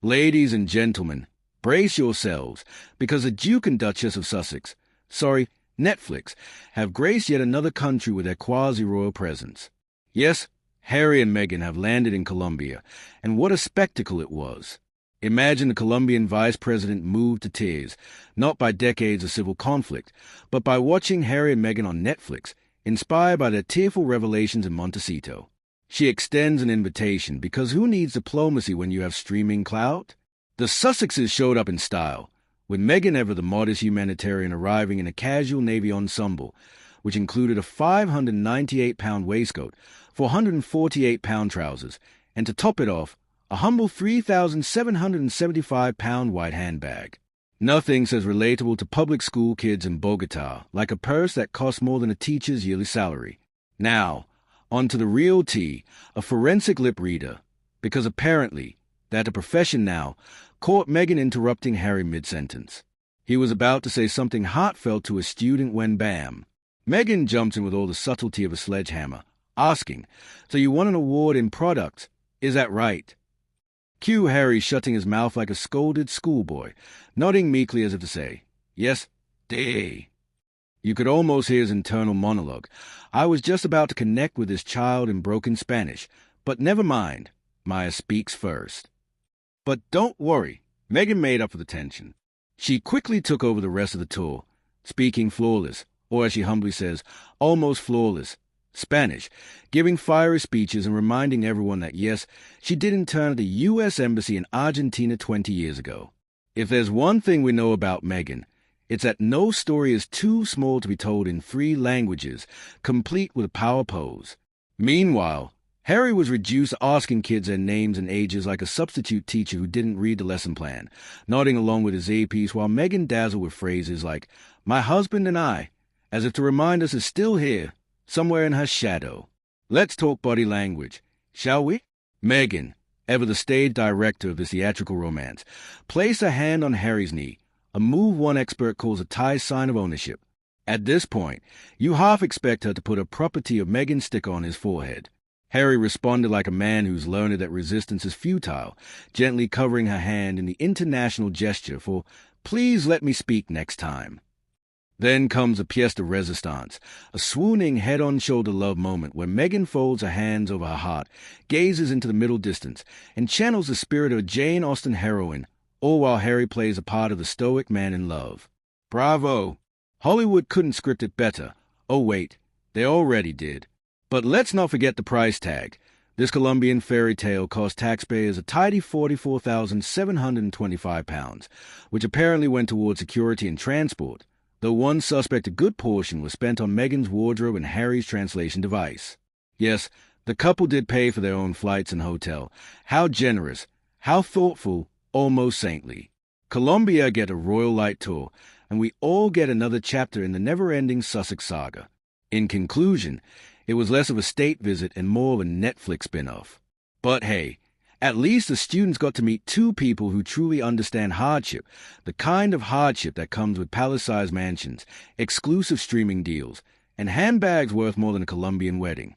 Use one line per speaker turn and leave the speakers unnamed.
Ladies and gentlemen, brace yourselves, because the Duke and Duchess of Sussex, Netflix, have graced yet another country with their quasi-royal presence. Yes, Harry and Meghan have landed in Colombia, and what a spectacle it was. Imagine the Colombian vice president moved to tears, not by decades of civil conflict, but by watching Harry and Meghan on Netflix, inspired by their tearful revelations in Montecito. She extends an invitation, because who needs diplomacy when you have streaming clout? The Sussexes showed up in style, with Meghan, ever the modest humanitarian, arriving in a casual navy ensemble, which included a 598-pound waistcoat, 448-pound trousers, and to top it off, a humble 3,775-pound white handbag. Nothing says relatable to public school kids in Bogota like a purse that costs more than a teacher's yearly salary. Now, on to the real tea, a forensic lip reader, because apparently, that a profession now, caught Meghan interrupting Harry mid-sentence. He was about to say something heartfelt to a student when bam, Meghan jumped in with all the subtlety of a sledgehammer, asking, "So you won an award in product, is that right?" Cue Harry shutting his mouth like a scolded schoolboy, nodding meekly as if to say, "Yes, day." You could almost hear his internal monologue. "I was just about to connect with this child in broken Spanish, but never mind, Maya speaks first." But don't worry, Meghan made up for the tension. She quickly took over the rest of the tour, speaking flawless, or as she humbly says, almost flawless, Spanish, giving fiery speeches and reminding everyone that yes, she did intern at the U.S. Embassy in Argentina 20 years ago. If there's one thing we know about Meghan, it's that no story is too small to be told in 3 languages, complete with a power pose. Meanwhile, Harry was reduced to asking kids their names and ages like a substitute teacher who didn't read the lesson plan, nodding along with his earpiece while Meghan dazzled with phrases like, "My husband and I," as if to remind us is still here, somewhere in her shadow. Let's talk body language, shall we? Meghan, ever the stage director of this theatrical romance, placed her hand on Harry's knee, a move one expert calls a Thai sign of ownership. At this point, you half expect her to put a property of Meghan sticker on his forehead. Harry responded like a man who's learned that resistance is futile, gently covering her hand in the international gesture for, "Please let me speak next time." Then comes a pièce de résistance, a swooning head-on-shoulder love moment where Meghan folds her hands over her heart, gazes into the middle distance, and channels the spirit of a Jane Austen heroine, all while Harry plays the part of the stoic man in love. Bravo! Hollywood couldn't script it better. Oh wait, they already did. But let's not forget the price tag. This Colombian fairy tale cost taxpayers a tidy £44,725, which apparently went towards security and transport, though one suspect a good portion was spent on Meghan's wardrobe and Harry's translation device. Yes, the couple did pay for their own flights and hotel. How generous, how thoughtful, almost saintly. Colombia get a royal light tour, and we all get another chapter in the never-ending Sussex saga. In conclusion, it was less of a state visit and more of a Netflix spin-off. But hey, at least the students got to meet 2 people who truly understand hardship, the kind of hardship that comes with palace-sized mansions, exclusive streaming deals, and handbags worth more than a Colombian wedding.